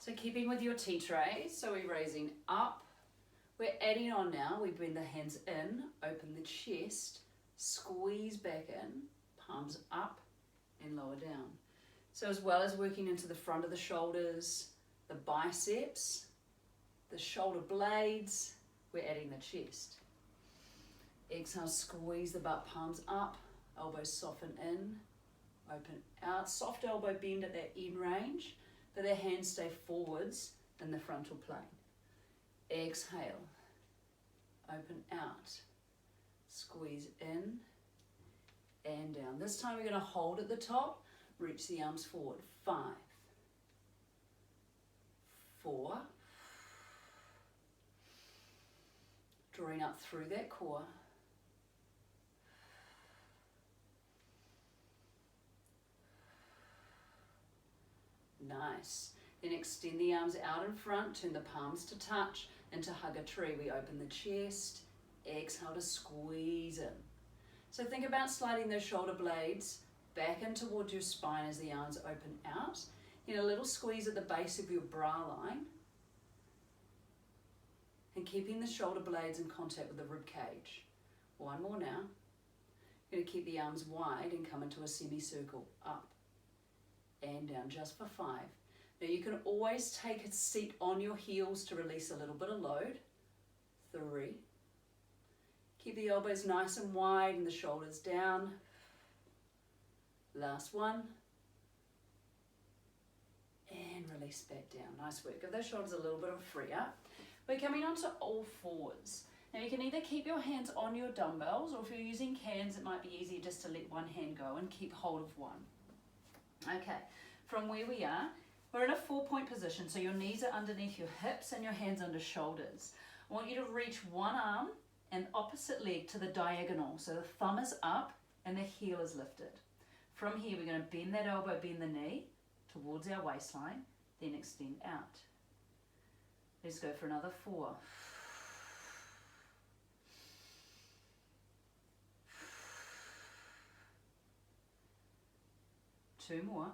So keeping with your tea tray, so we're raising up, we're adding on now, we bring the hands in, open the chest, squeeze back in, palms up and lower down. So as well as working into the front of the shoulders, the biceps, the shoulder blades, we're adding the chest. Exhale, squeeze the butt, palms up, elbows soften in, open out, soft elbow bend at that end range, but the hands stay forwards in the frontal plane. Exhale, open out, squeeze in and down. This time we're going to hold at the top, reach the arms forward. 5, 4, drawing up through that core. 9. Nice. Then extend the arms out in front, turn the palms to touch, into hug a tree. We open the chest, exhale to squeeze in. So think about sliding those shoulder blades back in towards your spine as the arms open out. A little squeeze at the base of your bra line. And keeping the shoulder blades in contact with the rib cage. 1 more now. You're going to keep the arms wide and come into a semicircle, up and down, just for 5. Now you can always take a seat on your heels to release a little bit of load. 3. Keep the elbows nice and wide and the shoulders down. Last one. And release back down. Nice work. Give those shoulders a little bit of free up. We're coming onto all fours. Now you can either keep your hands on your dumbbells, or if you're using cans, it might be easier just to let one hand go and keep hold of one. Okay, from where we are, we're in a 4-point position, so your knees are underneath your hips and your hands under shoulders. I want you to reach one arm and opposite leg to the diagonal, so the thumb is up and the heel is lifted. From here, we're going to bend that elbow, bend the knee towards our waistline, then extend out. Let's go for another 4. 2 more.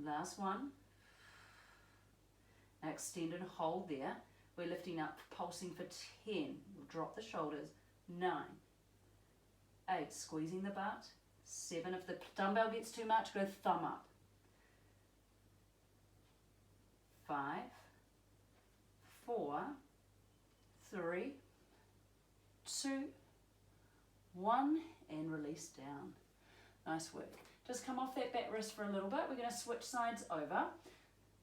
Last one. Now extend and hold there. We're lifting up, pulsing for 10. We'll drop the shoulders. 9, 8, squeezing the butt. 7, if the dumbbell gets too much, go thumb up. 5, 4, 3, 2, 1, and release down. Nice work. Just come off that back wrist for a little bit. We're going to switch sides over.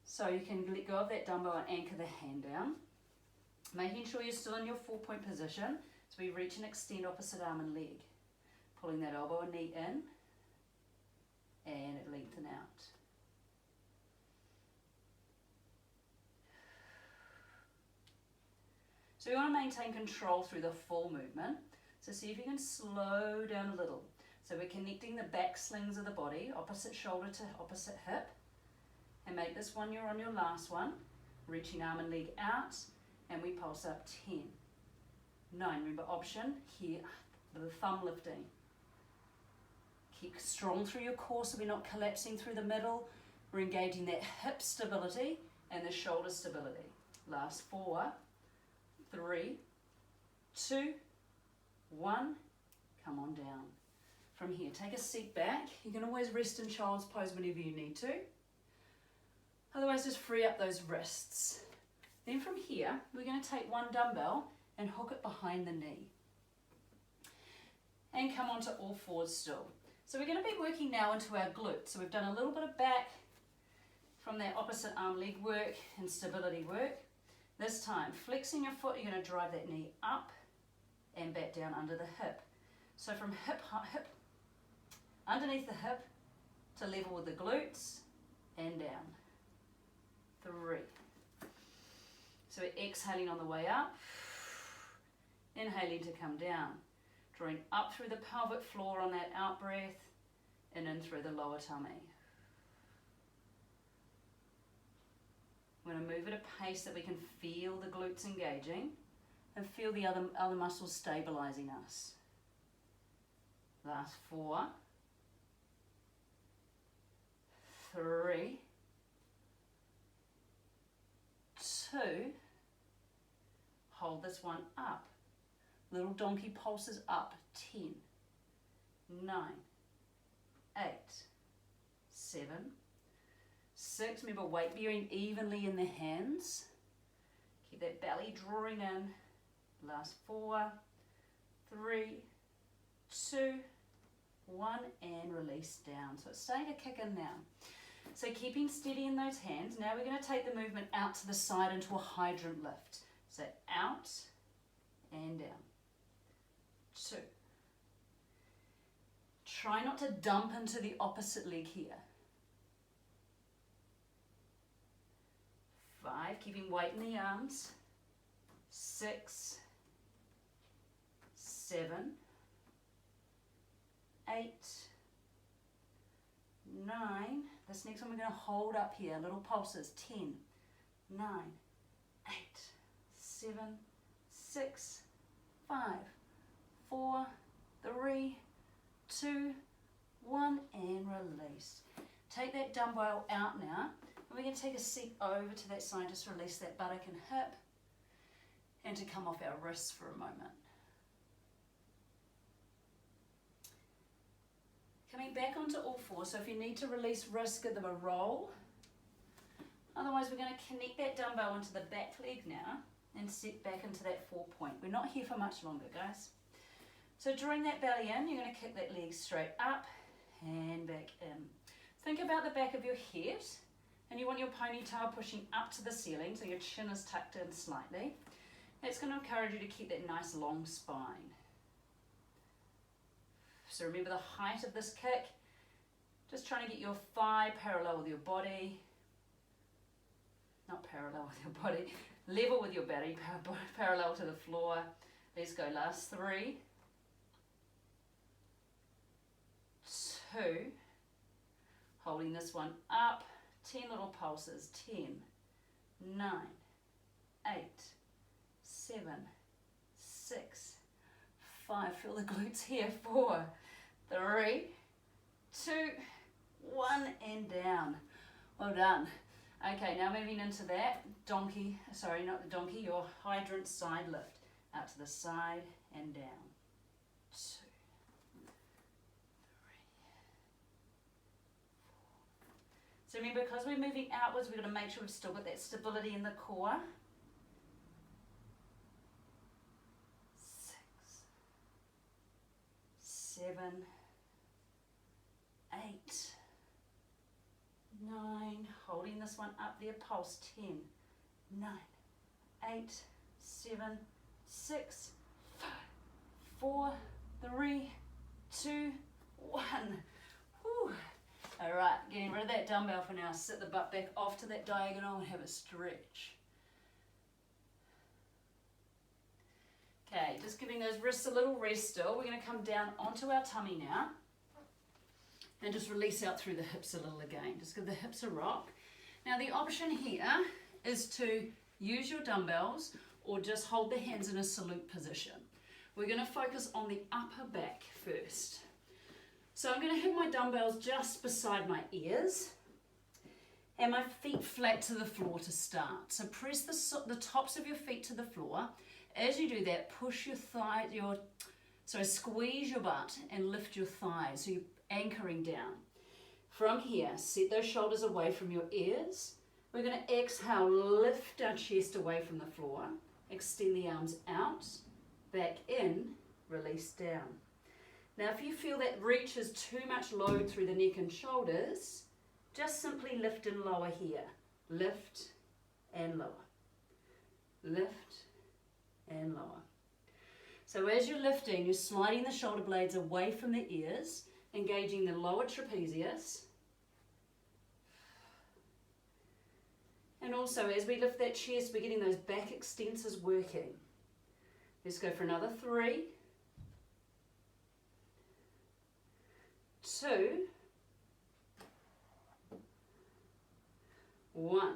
So you can let go of that dumbbell and anchor the hand down. Making sure you're still in your 4-point position. So we reach and extend opposite arm and leg. Pulling that elbow and knee in. And it lengthen out. So we want to maintain control through the full movement. So see if you can slow down a little. So we're connecting the back slings of the body, opposite shoulder to opposite hip. And make this one, you're on your last one. Reaching arm and leg out, and we pulse up 10. 9, remember option here, the thumb lifting. Keep strong through your core so we're not collapsing through the middle. We're engaging that hip stability and the shoulder stability. Last 4, 3, 2, 1, come on down. From here, take a seat back. You can always rest in child's pose whenever you need to. Otherwise, just free up those wrists. Then from here, we're going to take one dumbbell and hook it behind the knee. And come onto all fours still. So we're going to be working now into our glutes. So we've done a little bit of back from that opposite arm leg work and stability work. This time, flexing your foot, you're going to drive that knee up and back down under the hip. So from hip, underneath the hip to level with the glutes and down. 3. So we're exhaling on the way up, inhaling to come down, drawing up through the pelvic floor on that out breath and in through the lower tummy. We're going to move at a pace that we can feel the glutes engaging and feel the other muscles stabilizing us. Last 4, 3, 2, hold this one up. Little donkey pulses up, 10, 9, 8, 7, 6. Remember, weight bearing evenly in the hands. Keep that belly drawing in. Last 4, 3, 2, 1, and release down. So it's starting to kick in now. So keeping steady in those hands. Now we're going to take the movement out to the side into a hydrant lift. So out and down. 2. Try not to dump into the opposite leg here. 5, keeping weight in the arms. 6, 7, 8, 9. This next one we're going to hold up here, little pulses. 10, 9, 8, 7, 6, 5, 4, 3, 2, 1, and release. Take that dumbbell out now. And we're going to take a seat over to that side, just release that buttock and hip, and to come off our wrists for a moment. Coming back onto all fours, so if you need to release wrists, give them a roll. Otherwise, we're going to connect that dumbbell into the back leg now and sit back into that 4-point. We're not here for much longer, guys. So drawing that belly in, you're going to kick that leg straight up and back in. Think about the back of your head, and you want your ponytail pushing up to the ceiling, so your chin is tucked in slightly. That's going to encourage you to keep that nice long spine. So remember the height of this kick, just trying to get your thigh parallel with your body, not parallel with your body, level with your body, parallel to the floor. Let's go, last 3, 2, holding this one up, 10 little pulses, 10, 9, 8, 7, 6, 5, feel the glutes here, 4, 3, 2, 1, and down. Well done. Okay, now moving into that donkey, sorry, not the donkey, your hydrant side lift. Out to the side and down. 2, 3, 4. So remember, because we're moving outwards, we're going to make sure we've still got that stability in the core. 6, 7, 8, 9, holding this one up there, pulse, 10, 9, 8, 7, 6, 5, 4, 3, 2, 1. Whew. All right, getting rid of that dumbbell for now. Sit the butt back off to that diagonal and have a stretch. Okay, just giving those wrists a little rest still. We're going to come down onto our tummy now and just release out through the hips a little again. Just give the hips a rock. Now the option here is to use your dumbbells or just hold the hands in a salute position. We're going to focus on the upper back first. So I'm going to have my dumbbells just beside my ears and my feet flat to the floor to start. So press the tops of your feet to the floor. As you do that, push your thigh, squeeze your butt and lift your thighs. So you're anchoring down. From here, set those shoulders away from your ears. We're going to exhale, lift our chest away from the floor. Extend the arms out, back in, release down. Now if you feel that reaches too much load through the neck and shoulders, just simply lift and lower here. Lift and lower. Lift and lower. So as you're lifting, you're sliding the shoulder blades away from the ears, engaging the lower trapezius. And also as we lift that chest, we're getting those back extensors working. Let's go for another 3, 2, 1.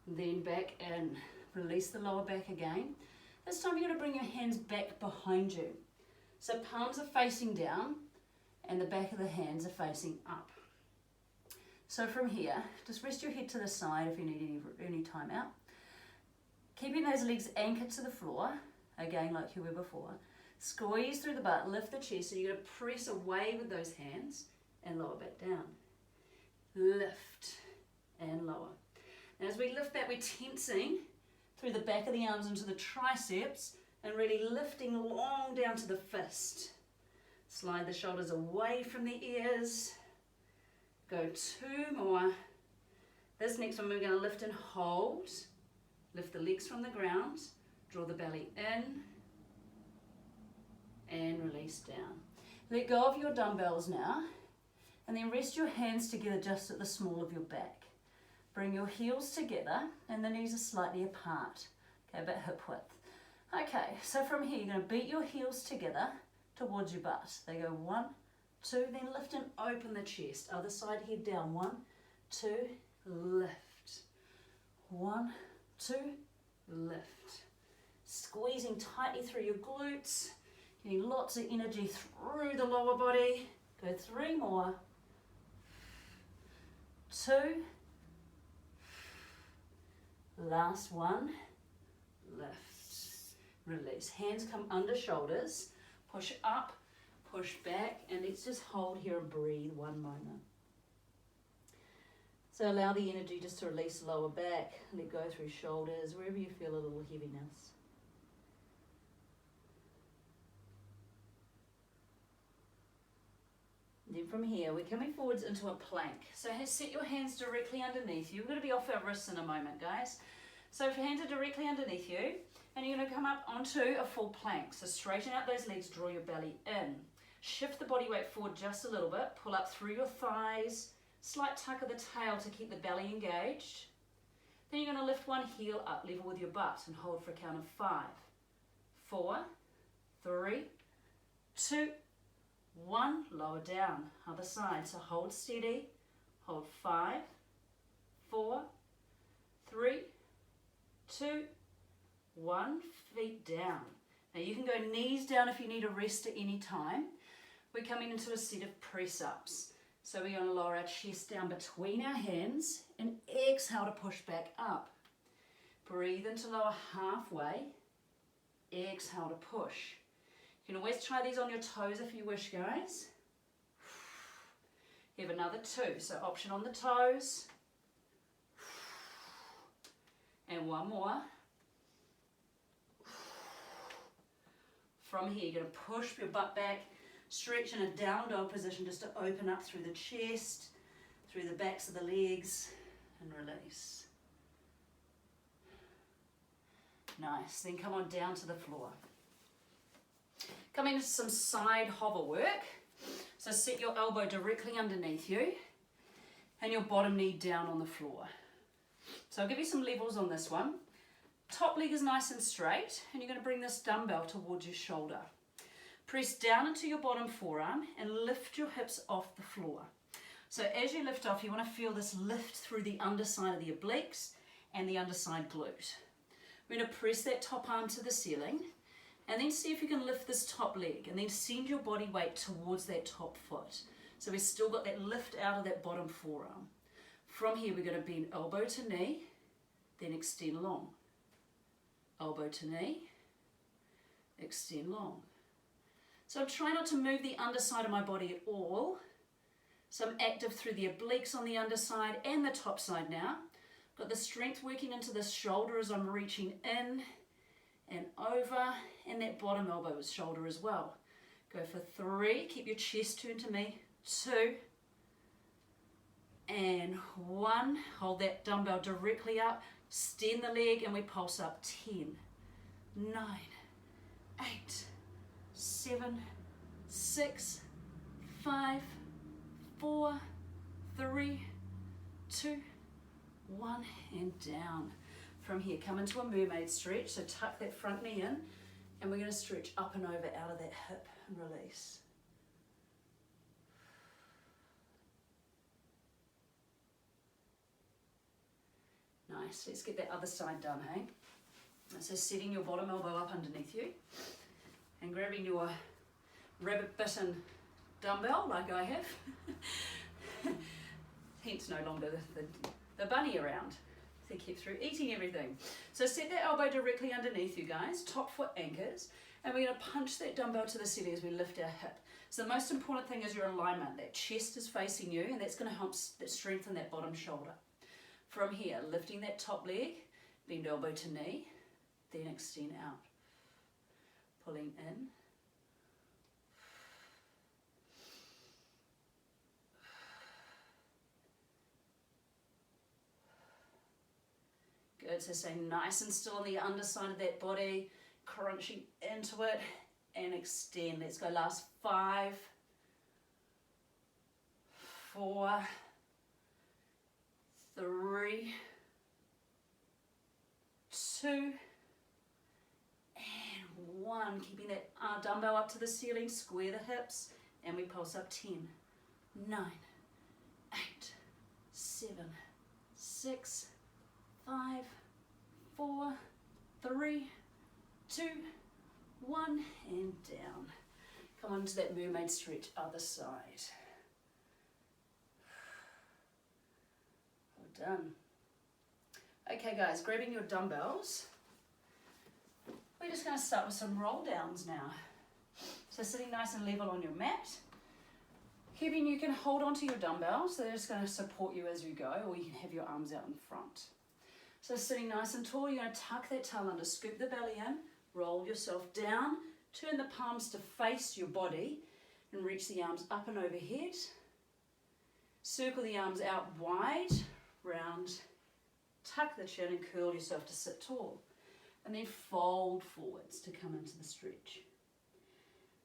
Then back in. Release the lower back again. This time you're going to bring your hands back behind you. So palms are facing down and the back of the hands are facing up. So from here, just rest your head to the side if you need any time out. Keeping those legs anchored to the floor, again like you were before. Squeeze through the butt, lift the chest, so you're going to press away with those hands and lower back down. Lift and lower. And as we lift back, we're tensing through the back of the arms into the triceps and really lifting long down to the fist. Slide the shoulders away from the ears. Go 2 more. This next one we're going to lift and hold. Lift the legs from the ground. Draw the belly in and release down. Let go of your dumbbells now and then rest your hands together just at the small of your back. Bring your heels together and the knees are slightly apart. Okay, about hip width. Okay, so from here you're going to beat your heels together towards your butt. They go 1, 2, then lift and open the chest. Other side, head down. 1, 2, lift. 1, 2, lift. Squeezing tightly through your glutes. Getting lots of energy through the lower body. Go 3 more. 2. Last one. Lift. Release. Hands come under shoulders. Push up, push back, and let's just hold here and breathe 1 moment. So allow the energy just to release lower back. Let go through shoulders, wherever you feel a little heaviness. Then from here, we're coming forwards into a plank. So set your hands directly underneath you. We're going to be off our wrists in a moment, guys. So if your hands are directly underneath you, and you're going to come up onto a full plank. So straighten out those legs, draw your belly in. Shift the body weight forward just a little bit. Pull up through your thighs. Slight tuck of the tail to keep the belly engaged. Then you're going to lift one heel up, level with your butt, and hold for a count of 5, 4, 3, 2, 1, lower down, other side. So hold steady, hold 5, 4, 3, 2, 1, feet down. Now you can go knees down if you need a rest at any time. We're coming into a set of press-ups. So we're going to lower our chest down between our hands and exhale to push back up. Breathe into lower halfway, exhale to push. You can always try these on your toes if you wish, guys. You have another 2, so option on the toes. And 1 more. From here, you're going to push your butt back, stretch in a down dog position just to open up through the chest, through the backs of the legs, and release. Nice, then come on down to the floor. Coming into some side hover work. So set your elbow directly underneath you and your bottom knee down on the floor. So I'll give you some levels on this one. Top leg is nice and straight and you're going to bring this dumbbell towards your shoulder. Press down into your bottom forearm and lift your hips off the floor. So as you lift off, you want to feel this lift through the underside of the obliques and the underside glute. We're going to press that top arm to the ceiling and then see if you can lift this top leg and then send your body weight towards that top foot. So we've still got that lift out of that bottom forearm. From here, we're going to bend elbow to knee, then extend long. Elbow to knee, extend long. So try not to move the underside of my body at all. So I'm active through the obliques on the underside and the top side now. Got the strength working into the shoulder as I'm reaching in and over, and that bottom elbow is shoulder as well. Go for 3, keep your chest turned to me, 2, and 1. Hold that dumbbell directly up, extend the leg, and we pulse up. 10, 9, 8, 7, 6, 5, 4, 3, 2, 1, and down. From here, come into a mermaid stretch, so tuck that front knee in, and we're going to stretch up and over out of that hip and release. Nice, let's get that other side done, hey? So setting your bottom elbow up underneath you, and grabbing your rabbit bitten dumbbell, like I have. hence no longer the bunny around. They kept through eating everything. So set that elbow directly underneath you guys, top foot anchors, and we're going to punch that dumbbell to the ceiling as we lift our hip. So the most important thing is your alignment. That chest is facing you, and that's going to help strengthen that bottom shoulder. From here, lifting that top leg, bend elbow to knee, then extend out. Pulling in. Good, so stay nice and still on the underside of that body, crunching into it and extend. Let's go, last 5, 4, 3, 2, and 1. Keeping that dumbbell up to the ceiling, square the hips, and we pulse up 10, 9, 8, 7, 6, 5, 4, 3, 2, 1, and down. Come on to that mermaid stretch, other side. Well done. Okay guys, grabbing your dumbbells. We're just going to start with some roll downs now. So sitting nice and level on your mat. Keeping, you can hold onto your dumbbells, so they're just going to support you as you go, or you can have your arms out in front. So sitting nice and tall, you're going to tuck that tail under, scoop the belly in, roll yourself down, turn the palms to face your body, and reach the arms up and overhead. Circle the arms out wide, round, tuck the chin and curl yourself to sit tall. And then fold forwards to come into the stretch.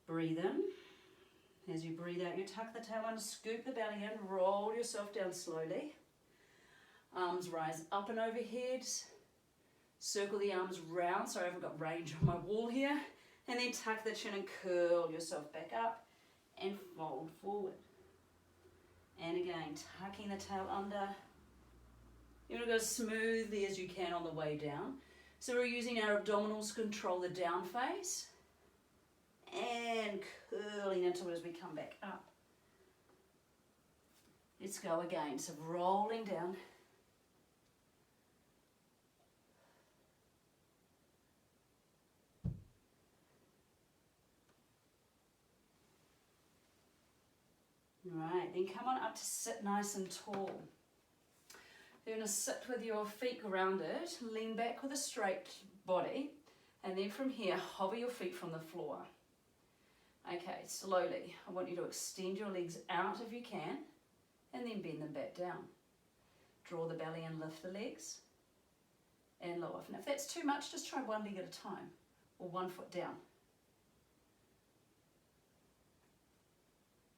Breathe in. As you breathe out, you tuck the tail under, scoop the belly in, roll yourself down slowly. Arms rise up and overhead. Circle the arms round. Sorry, I haven't got range on my wall here. And then tuck the chin and curl yourself back up and fold forward. And again, tucking the tail under. You want to go as smoothly as you can on the way down. So we're using our abdominals to control the down face and curling into it as we come back up. Let's go again. So rolling down. Right, then come on up to sit nice and tall. You're going to sit with your feet grounded, lean back with a straight body, and then from here, hover your feet from the floor. Okay, slowly, I want you to extend your legs out if you can, and then bend them back down. Draw the belly and lift the legs, and lower. And if that's too much, just try one leg at a time, or 1 foot down.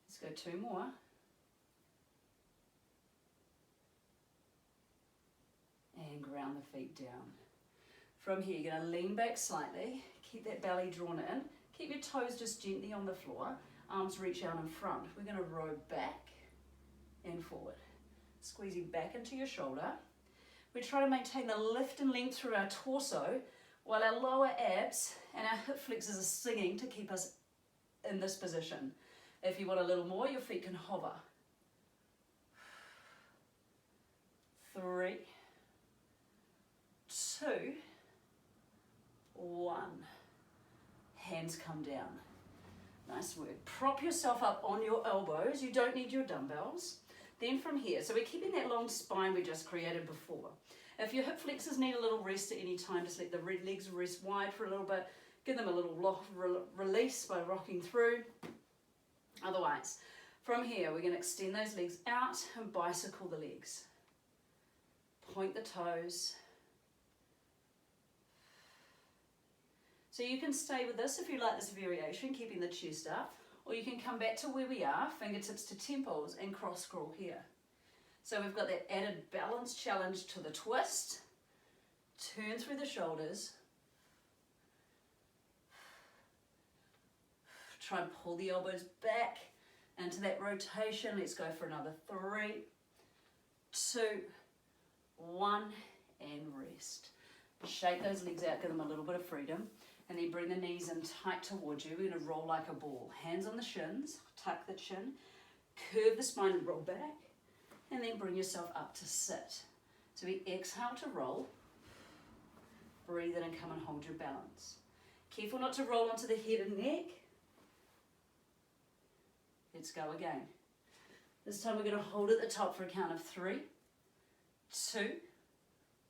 Let's go 2 more. And ground the feet down. From here, you're going to lean back slightly, keep that belly drawn in, keep your toes just gently on the floor, arms reach out in front. We're going to row back and forward. Squeezing back into your shoulder. We try to maintain the lift and length through our torso while our lower abs and our hip flexors are singing to keep us in this position. If you want a little more, your feet can hover. 3, 2, 1. Hands come down. Nice work. Prop yourself up on your elbows. You don't need your dumbbells. Then from here, so we're keeping that long spine we just created before. If your hip flexors need a little rest at any time, just let the legs rest wide for a little bit. Give them a little release by rocking through. Otherwise, from here, we're going to extend those legs out and bicycle the legs. Point the toes. So you can stay with this if you like this variation, keeping the chest up, or you can come back to where we are, fingertips to temples, and cross scroll here. So we've got that added balance challenge to the twist. Turn through the shoulders. Try and pull the elbows back into that rotation. Let's go for another 3, 2, 1, and rest. Shake those legs out, give them a little bit of freedom, and then bring the knees in tight towards you. We're going to roll like a ball. Hands on the shins, tuck the chin, curve the spine and roll back, and then bring yourself up to sit. So we exhale to roll, breathe in and come and hold your balance. Careful not to roll onto the head and neck. Let's go again. This time we're going to hold at the top for a count of 3, 2,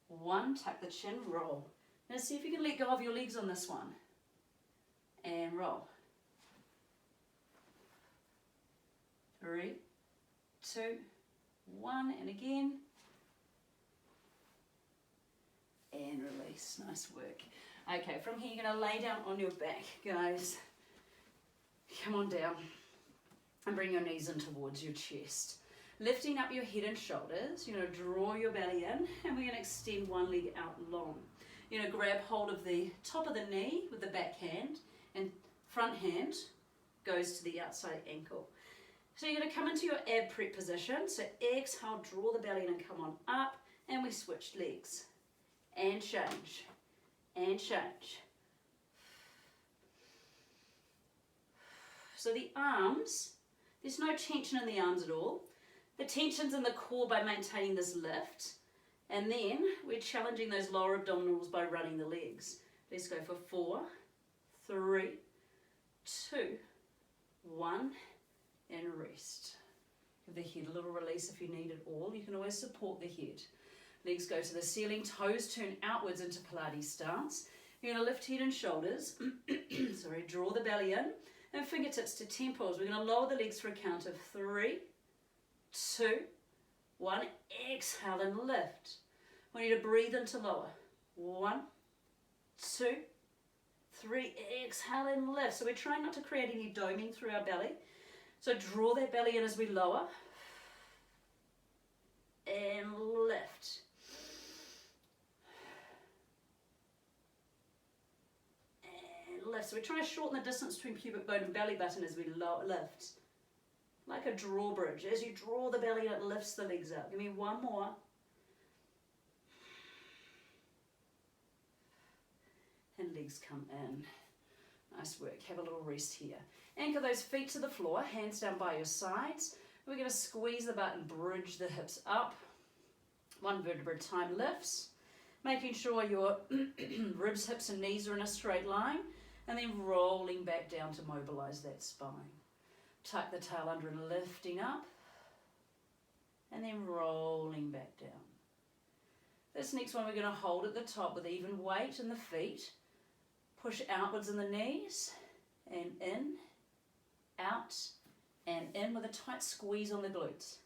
1. Tuck the chin, roll. Now see if you can let go of your legs on this one. And roll. 3, 2, 1, and again. And release. Nice work. Okay, from here you're going to lay down on your back, guys. Come on down and bring your knees in towards your chest. Lifting up your head and shoulders, you're going to draw your belly in, and we're going to extend one leg out long. You're going to grab hold of the top of the knee with the back hand, and front hand goes to the outside ankle. So you're going to come into your ab prep position. So exhale, draw the belly in and come on up, and we switch legs. And change. And change. So the arms, there's no tension in the arms at all. The tension's in the core by maintaining this lift. And then we're challenging those lower abdominals by running the legs. Let's go for 4, 3, 2, 1, and rest. Give the head a little release if you need it all. You can always support the head. Legs go to the ceiling, toes turn outwards into Pilates stance. You're going to lift head and shoulders. Sorry, draw the belly in. And fingertips to temples. We're going to lower the legs for a count of 3, 2, 1. Exhale and lift. We need to breathe into lower. 1, 2, 3. Exhale and lift. So we're trying not to create any doming through our belly. So draw that belly in as we lower. And lift. Lift. So we're trying to shorten the distance between pubic bone and belly button as we lift. Like a drawbridge. As you draw the belly, it lifts the legs up. Give me one more. And legs come in. Nice work. Have a little rest here. Anchor those feet to the floor. Hands down by your sides. We're going to squeeze the butt and bridge the hips up. One vertebra at a time lifts. Making sure your ribs, hips and knees are in a straight line. And then rolling back down to mobilize that spine. Tuck the tail under and lifting up. And then rolling back down. This next one we're going to hold at the top with even weight in the feet. Push outwards in the knees. And in, out, and in with a tight squeeze on the glutes.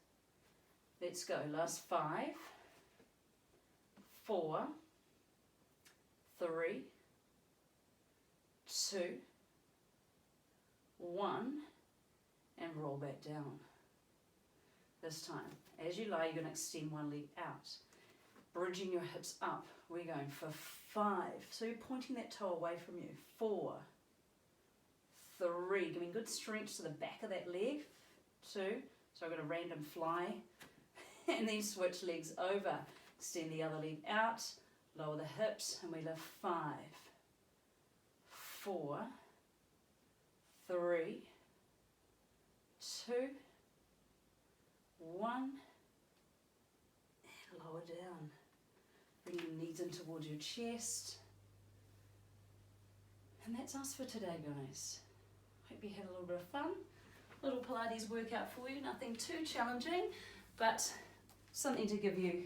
Let's go. Last 5, 4, 3, 2, 1, and roll back down. This time, as you lie, you're going to extend one leg out, bridging your hips up. We're going for 5. So you're pointing that toe away from you. 4, 3, giving good stretch to the back of that leg. 2, so I've got a random fly, and then switch legs over. Extend the other leg out, lower the hips, and we lift 5, 4, 3, 2, 1, and lower down. Bring your knees in towards your chest. And that's us for today, guys. Hope you had a little bit of fun. Little Pilates workout for you, nothing too challenging, but something to give you